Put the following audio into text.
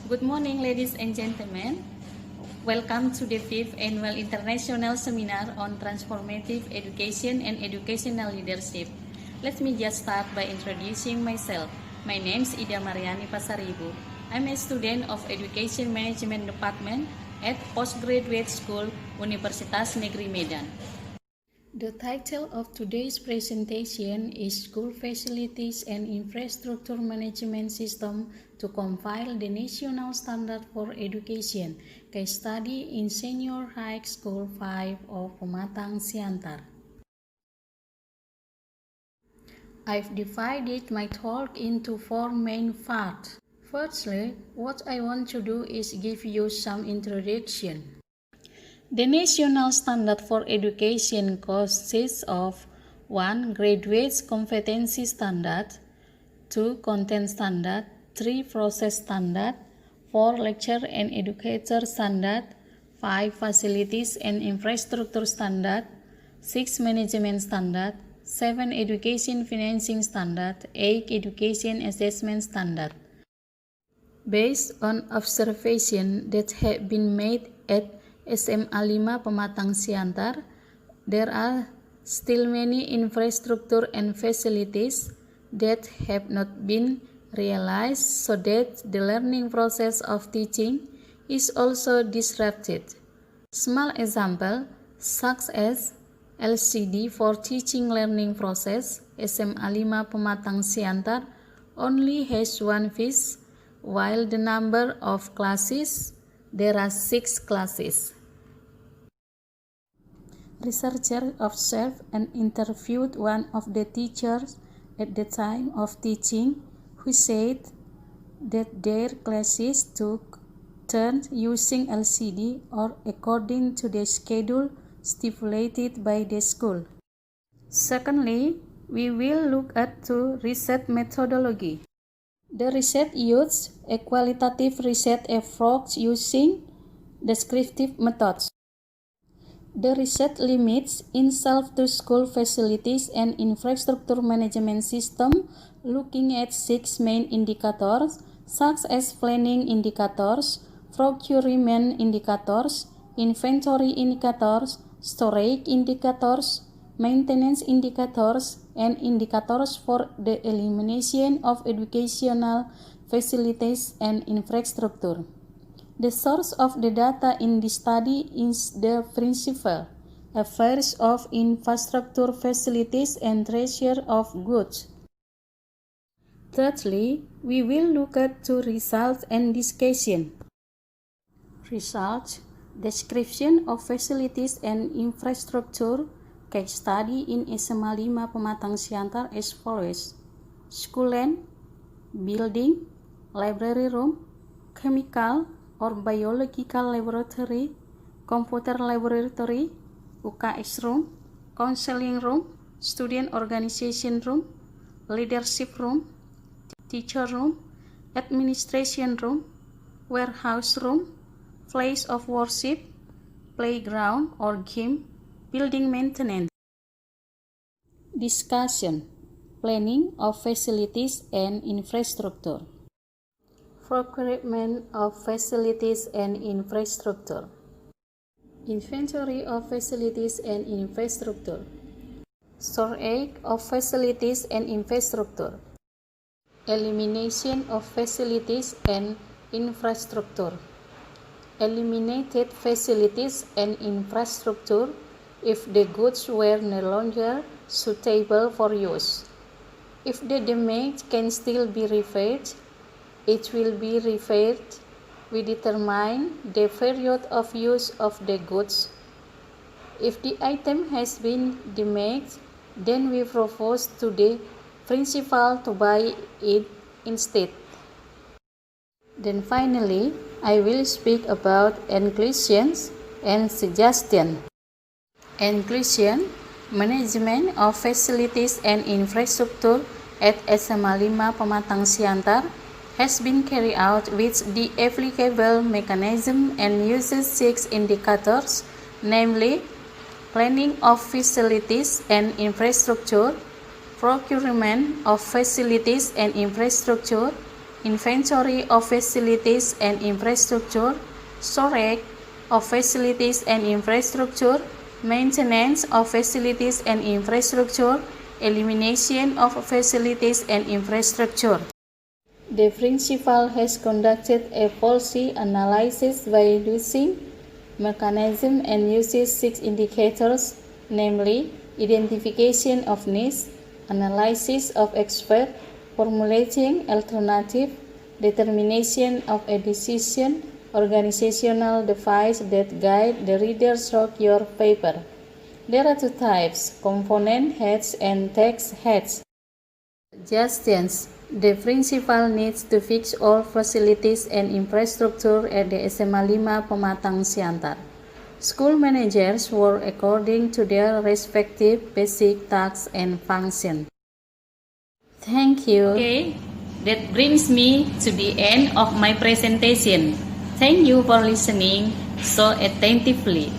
Good morning, ladies and gentlemen. Welcome to the 5th Annual International Seminar on Transformative Education and Educational Leadership. Let me just start by introducing myself. My name is Ida Mariani Pasaribu. I'm a student of Education Management Department at Postgraduate School, Universitas Negeri Medan. The title of today's presentation is School Facilities and Infrastructure Management System to Compile the National Standard for Education, Case Study in Senior High School 5 of PEMATANG, SIANTAR. I've divided my talk into 4 main parts. Firstly, what I want to do is give you some introduction. The National Standard for Education consists of 1. Graduate Competency Standard, 2. Content Standard, 3. Process Standard, 4. Lecture and Educator Standard, 5. Facilities and Infrastructure Standard, 6. Management Standard, 7. Education Financing Standard, 8. Education Assessment Standard. Based on observation that have been made at SMA 5 Pematang SIANTAR, there are still many infrastructure and facilities that have not been realized, so that the learning process of teaching is also disrupted. Small example such as LCD for teaching learning process, SMA 5 Pematang SIANTAR only has 1 phase, while the number of classes, there are 6 classes. Researchers observed and interviewed one of the teachers at the time of teaching, who said that their classes took turns using LCD or according to the schedule stipulated by the school. Secondly, we will look at the research methodology. The research used a qualitative research approach using descriptive methods. The research limits itself to school facilities and infrastructure management system, looking at 6 main indicators such as planning indicators, procurement indicators, inventory indicators, storage indicators, maintenance indicators, and indicators for the elimination of educational facilities and infrastructure. The source of the data in this study is the Principal Affairs of Infrastructure Facilities and Treasure of Goods. Thirdly, we will look at 2 results and discussion. Results: description of facilities and infrastructure. Case study in SMA 5 Pematang SIANTAR as follows: school land, building, library room, chemical or biological laboratory, computer laboratory, UKS room, counseling room, student organization room, leadership room, teacher room, administration room, warehouse room, place of worship, playground or game, building maintenance. Discussion: planning of facilities and infrastructure. Procurement of facilities and infrastructure. Inventory of facilities and infrastructure. Storage of facilities and infrastructure. Elimination of facilities and infrastructure. Eliminated facilities and infrastructure if the goods were no longer suitable for use. If the damage can still be repaired, it will be repaired. We determine the period of use of the goods. If the item has been damaged, then we propose to the principal to buy it instead. Then finally, I will speak about inclusions and suggestions. Inclusion: management of facilities and infrastructure at SMA 5 Pematang SIANTAR has been carried out with the applicable mechanism and uses 6 indicators, namely planning of facilities and infrastructure, procurement of facilities and infrastructure, inventory of facilities and infrastructure, storage of facilities and infrastructure, maintenance of facilities and infrastructure, elimination of facilities and infrastructure. The principal has conducted a policy analysis by using mechanism and uses 6 indicators, namely identification of needs, analysis of expert, formulating alternative, determination of a decision, organizational device that guide the reader through your paper. There are 2 types, component heads and text heads. Suggestions. The principal needs to fix all facilities and infrastructure at the SMA 5 Pematang SIANTAR. School managers work according to their respective basic tasks and functions. Thank you. Okay, that brings me to the end of my presentation. Thank you for listening so attentively.